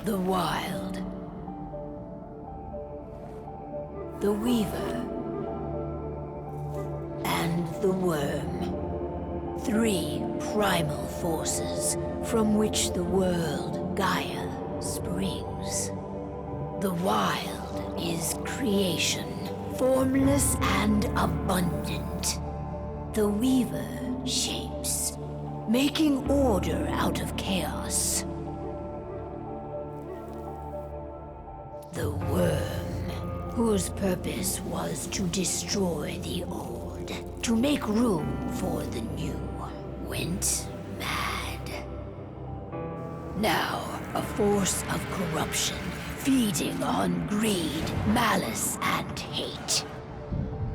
The Wild. The Weaver. And the Worm. 3 primal forces from which the world, Gaia, springs. The Wild is creation, formless and abundant. The Weaver shapes, making order out of chaos. The Worm, whose purpose was to destroy the old, to make room for the new, went mad. Now, a force of corruption, feeding on greed, malice, and hate.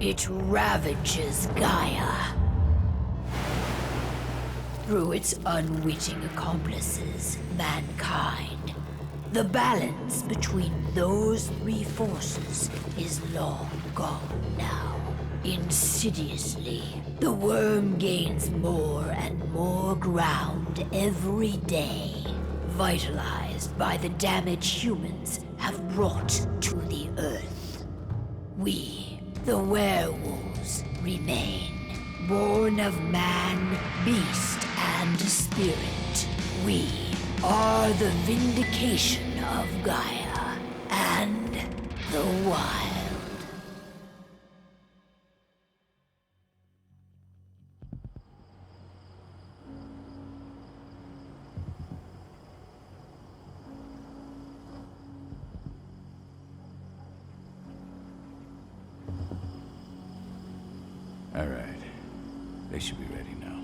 It ravages Gaia. Through its unwitting accomplices, mankind, the balance between those 3 forces is long gone now. Insidiously, the Worm gains more and more ground every day, vitalized by the damage humans have brought to the Earth. We, the werewolves, remain, born of man, beast, and spirit. We are the vindication of Gaia and the Wild. All right. They should be ready now.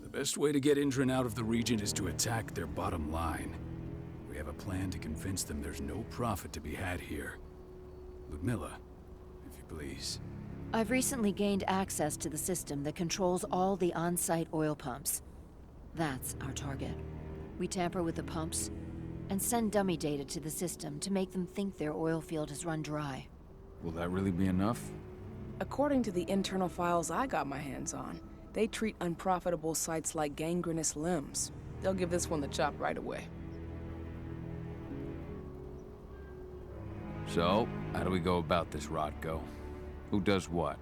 The best way to get Indran out of the region is to attack their bottom line. We have a plan to convince them there's no profit to be had here. Ludmilla, if you please. I've recently gained access to the system that controls all the on-site oil pumps. That's our target. We tamper with the pumps and send dummy data to the system to make them think their oil field has run dry. Will that really be enough? According to the internal files I got my hands on, they treat unprofitable sites like gangrenous limbs. They'll give this one the chop right away. So, how do we go about this, Rodko? Who does what?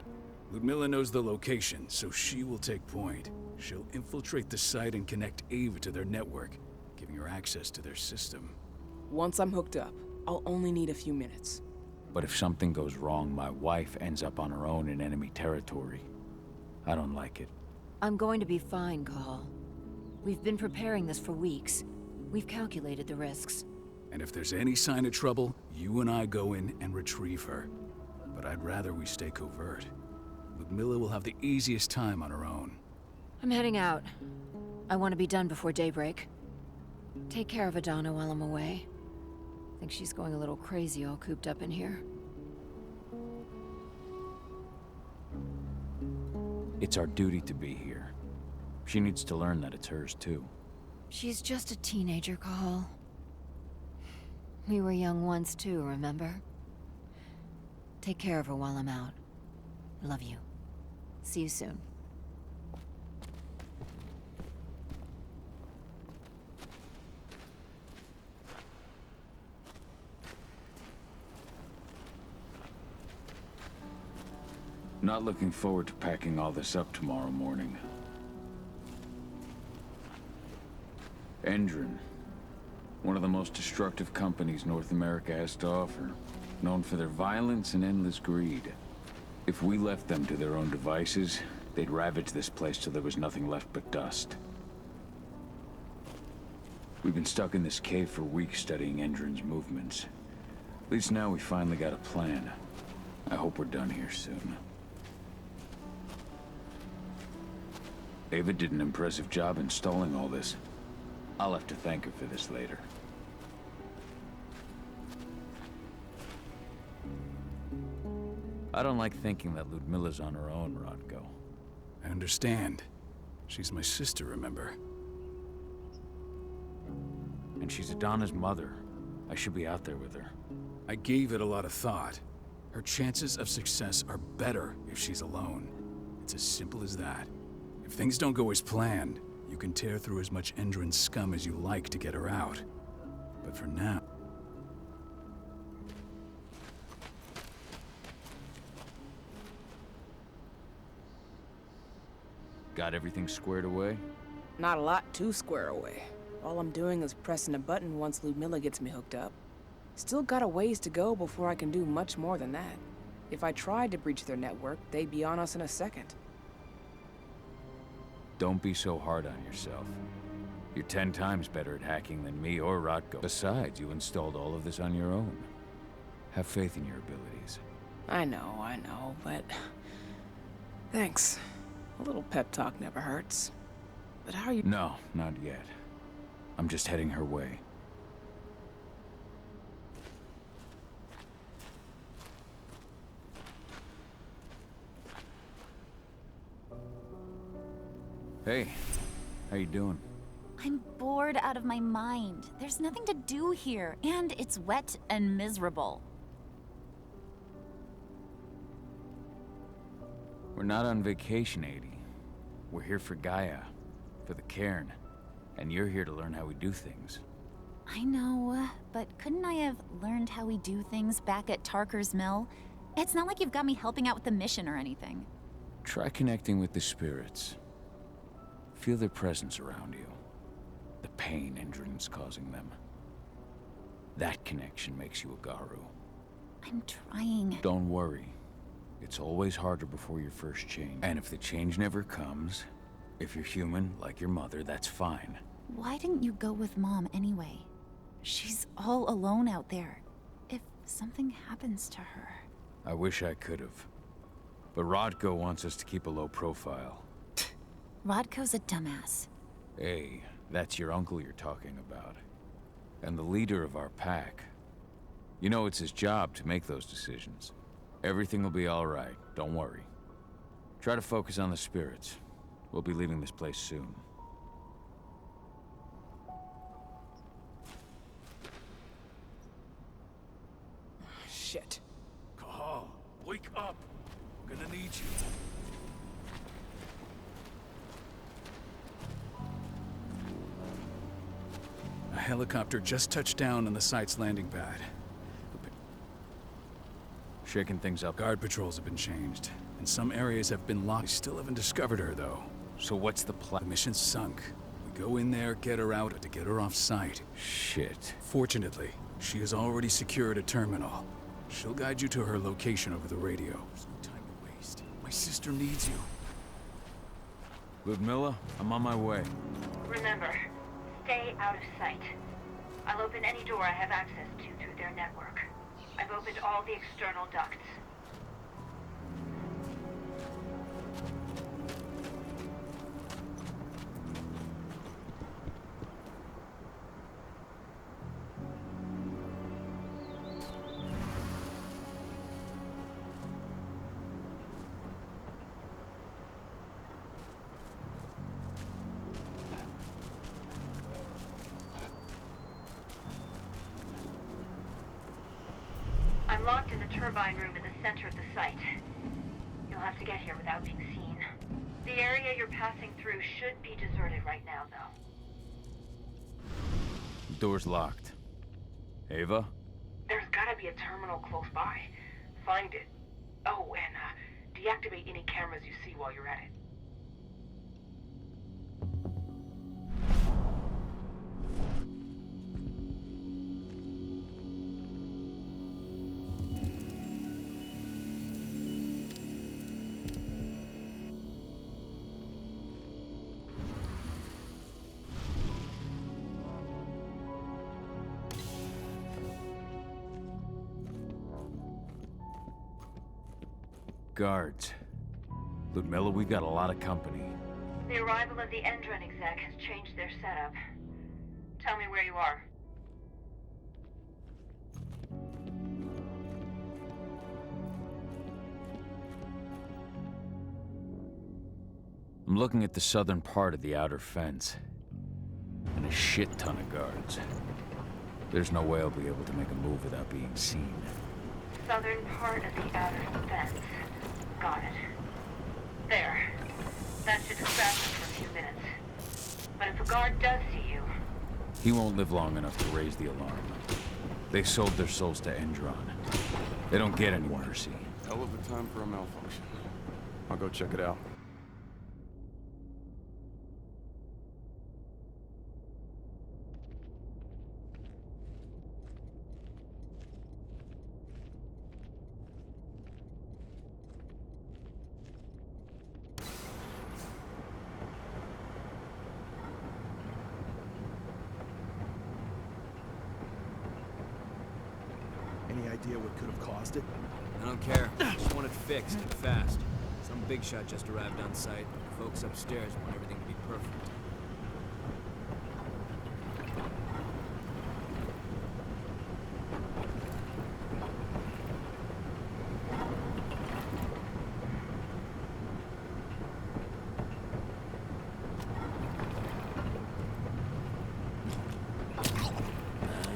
Ludmilla knows the location, so she will take point. She'll infiltrate the site and connect Ava to their network, giving her access to their system. Once I'm hooked up, I'll only need a few minutes. But if something goes wrong, my wife ends up on her own in enemy territory. I don't like it. I'm going to be fine, Call. We've been preparing this for weeks. We've calculated the risks. And if there's any sign of trouble, you and I go in and retrieve her. But I'd rather we stay covert. Ludmilla will have the easiest time on her own. I'm heading out. I want to be done before daybreak. Take care of Adana while I'm away. I think she's going a little crazy all cooped up in here. It's our duty to be here. She needs to learn that it's hers too. She's just a teenager, Call. We were young once too, remember? Take care of her while I'm out. Love you. See you soon. Not looking forward to packing all this up tomorrow morning. Indran, one of the most destructive companies North America has to offer, known for their violence and endless greed. If we left them to their own devices, they'd ravage this place till there was nothing left but dust. We've been stuck in this cave for weeks studying Indran's movements. At least now we finally got a plan. I hope we're done here soon. Ava did an impressive job installing all this. I'll have to thank her for this later. I don't like thinking that Ludmilla's on her own, Rodko. I understand. She's my sister, remember? And she's Adana's mother. I should be out there with her. I gave it a lot of thought. Her chances of success are better if she's alone. It's as simple as that. If things don't go as planned, you can tear through as much Endron scum as you like to get her out. But for now... Got everything squared away? Not a lot to square away. All I'm doing is pressing a button once Ludmilla gets me hooked up. Still got a ways to go before I can do much more than that. If I tried to breach their network, they'd be on us in a second. Don't be so hard on yourself. You're 10 times better at hacking than me or Rotko. Besides, you installed all of this on your own. Have faith in your abilities. I know, but... Thanks. A little pep talk never hurts. But how are you... No, not yet. I'm just heading her way. Hey, how you doing? I'm bored out of my mind. There's nothing to do here, and it's wet and miserable. We're not on vacation, Adie. We're here for Gaia, for the cairn, and you're here to learn how we do things. I know, but couldn't I have learned how we do things back at Tarker's Mill? It's not like you've got me helping out with the mission or anything. Try connecting with the spirits. Feel their presence around you. The pain Endron's causing them. That connection makes you a Garu. I'm trying. Don't worry. It's always harder before your first change. And if the change never comes, if you're human, like your mother, that's fine. Why didn't you go with Mom anyway? She's all alone out there. If something happens to her... I wish I could've. But Rodko wants us to keep a low profile. Rodko's a dumbass. Hey, that's your uncle you're talking about. And the leader of our pack. You know it's his job to make those decisions. Everything will be all right, don't worry. Try to focus on the spirits. We'll be leaving this place soon. Shit. Cahal, wake up! We're gonna need you. A helicopter just touched down on the site's landing pad. Shaking things up. Guard patrols have been changed, and some areas have been locked. We still haven't discovered her, though. So what's the The plan? mission's sunk. We go in there, get her out, to get her off site. Shit. Fortunately, she has already secured a terminal. She'll guide you to her location over the radio. There's no time to waste. My sister needs you. Ludmilla, I'm on my way. Remember, stay out of sight. I'll open any door I have access to through their network. I've opened all the external ducts. I'm locked in the turbine room in the center of the site. You'll have to get here without being seen. The area you're passing through should be deserted right now, though. Door's locked. Ava? There's gotta be a terminal close by. Find it. Oh, and deactivate any cameras you see while you're at it. Guards. Ludmilla, we've got a lot of company. The arrival of the Endron exec has changed their setup. Tell me where you are. I'm looking at the southern part of the outer fence. And a shit ton of guards. There's no way I'll be able to make a move without being seen. Southern part of the outer fence. Got it. There. That should distract them for a few minutes. But if a guard does see you... He won't live long enough to raise the alarm. They sold their souls to Endron. They don't get any mercy. Hell of a time for a malfunction. I'll go check it out. Any idea what could have caused it? I don't care. Just want it fixed and fast. Some big shot just arrived on site. Folks upstairs want everything to be perfect.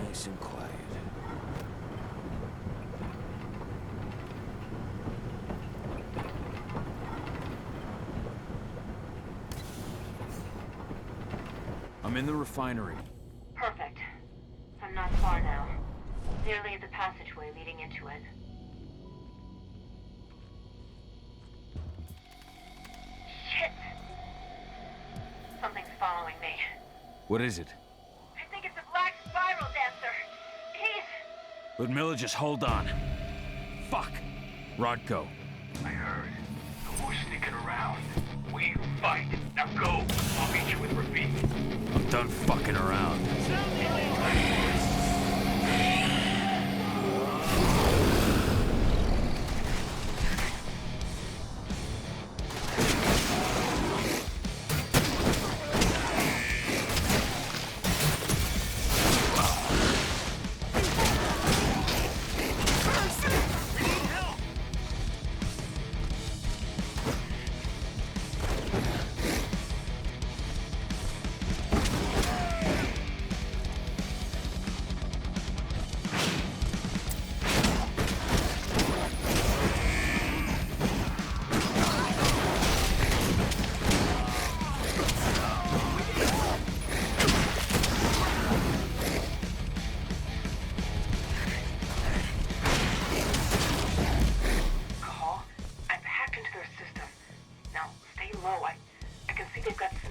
Nice and quiet. I'm in the refinery. Perfect. I'm not far now. Nearly at the passageway leading into it. Shit! Something's following me. What is it? I think it's a black spiral dancer. He's... Ludmilla, just hold on. Fuck. Rodko. I heard. No more sneaking around. We fight. Now go. I'll meet you with Rafik. I'm done fucking around.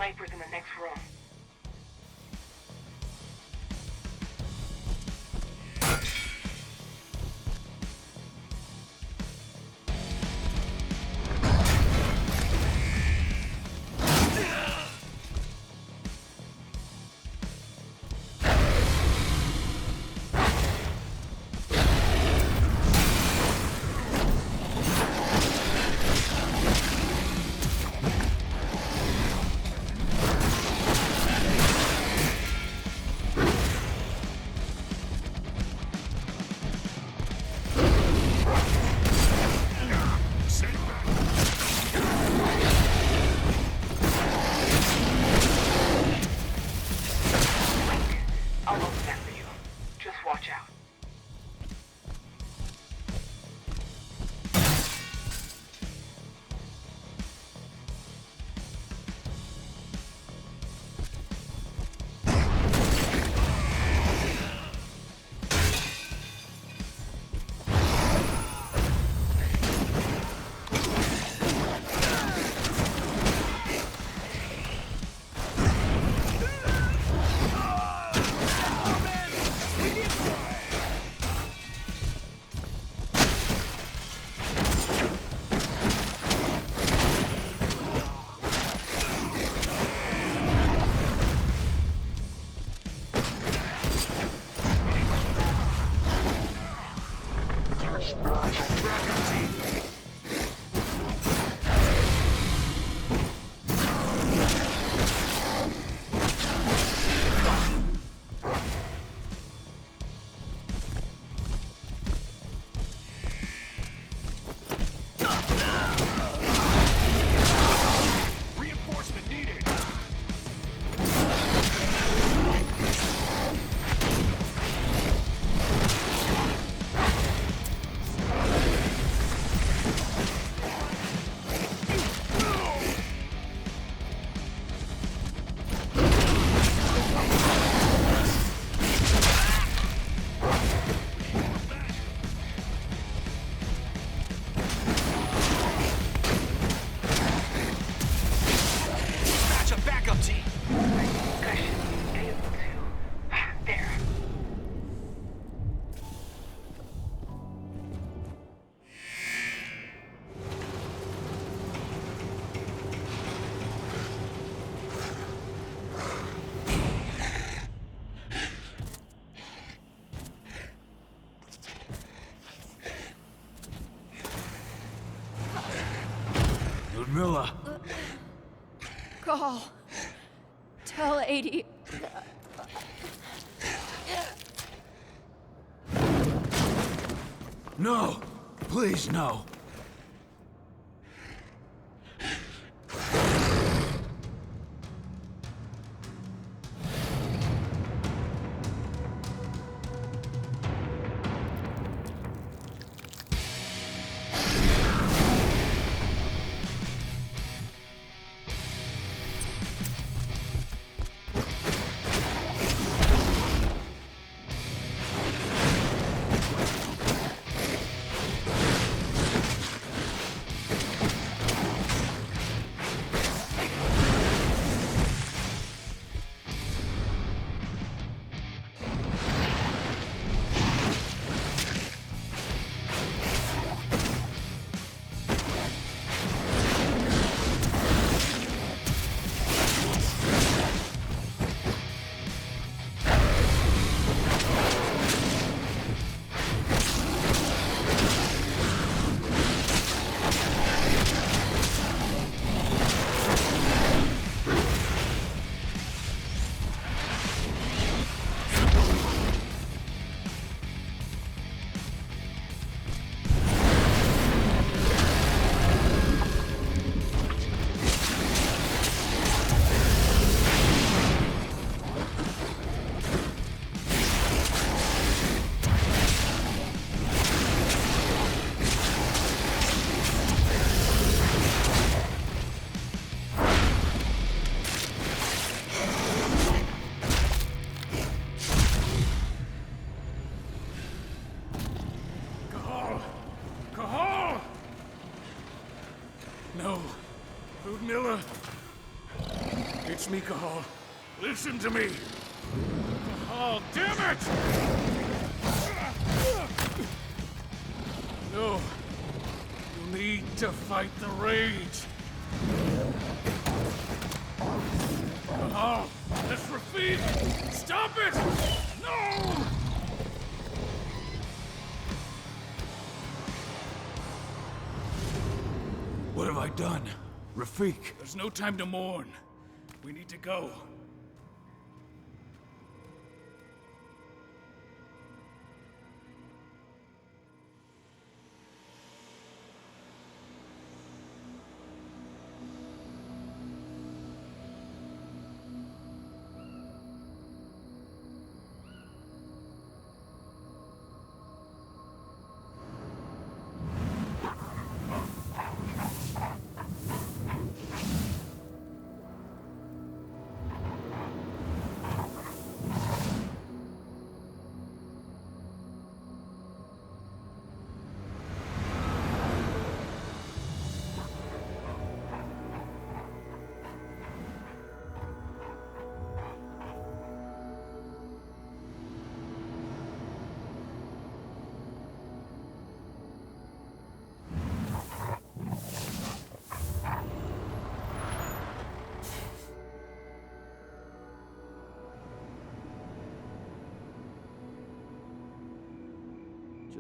snipers in the next room. Call. Tell 80. No! Please, no! It's me, Cahal. Listen to me. Cahal, damn it! No. You need to fight the rage. Cahal, that's Rafik! Stop it! No! What have I done? Rafik. There's no time to mourn. We need to go.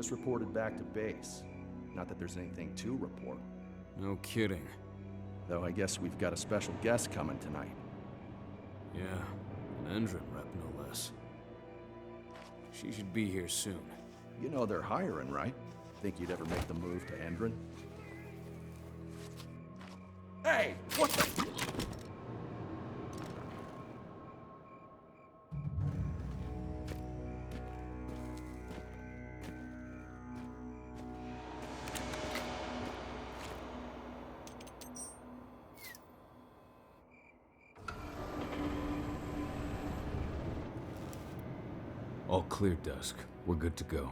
Just reported back to base. Not that there's anything to report. No kidding. Though I guess we've got a special guest coming tonight. Yeah, an Endron rep no less. She should be here soon. You know they're hiring, right? Think you'd ever make the move to Endron? Hey! What the... All clear, Dusk. We're good to go.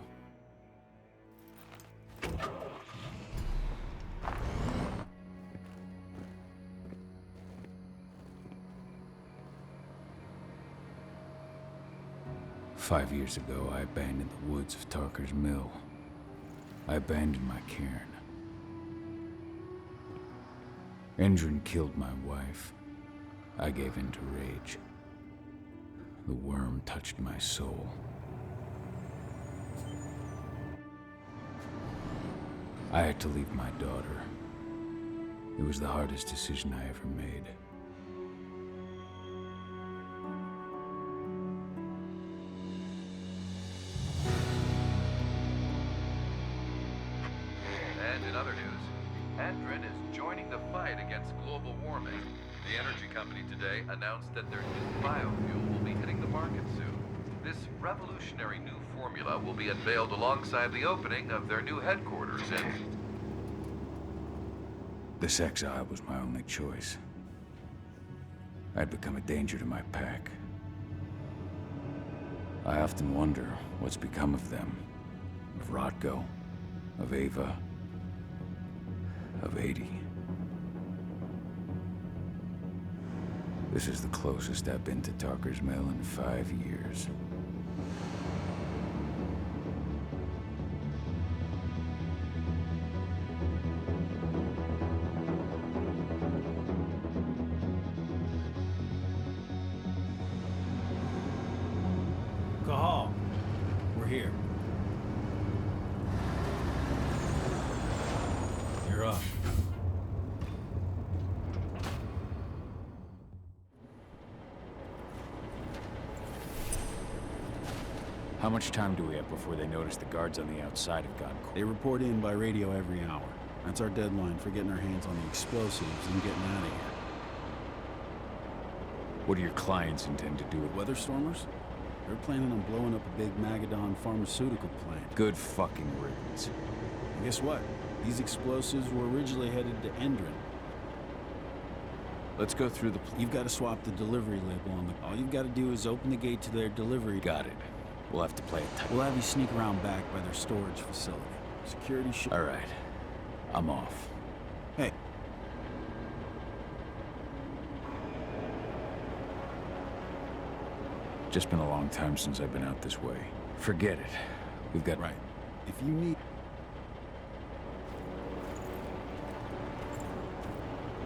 Five years ago, I abandoned the woods of Tarker's Mill. I abandoned my cairn. Endron killed my wife. I gave in to rage. The worm touched my soul. I had to leave my daughter. It was the hardest decision I ever made. against global warming. The energy company today announced that their new biofuel will be hitting the market soon. This revolutionary new formula will be unveiled alongside the opening of their new headquarters in... This exile was my only choice. I'd become a danger to my pack. I often wonder what's become of them. Of Rodko, of Ava, of 80. This is the closest I've been to Tarker's Mill in 5 years. Cahal, we're here. You're up. How much time do we have before they notice the guards on the outside have gone cold? They report in by radio every hour. That's our deadline for getting our hands on the explosives and getting out of here. What do your clients intend to do with Weather stormers? They're planning on blowing up a big Magadon pharmaceutical plant. Good fucking riddance. And guess what? These explosives were originally headed to Endron. Let's go through the... You've got to swap the delivery label on the... All you've got to do is open the gate to their delivery... Got it. We'll have to play it tight. We'll have you sneak around back by their storage facility. Security should... All right. I'm off. Hey. Just been a long time since I've been out this way. Forget it. We've got... Right. If you need...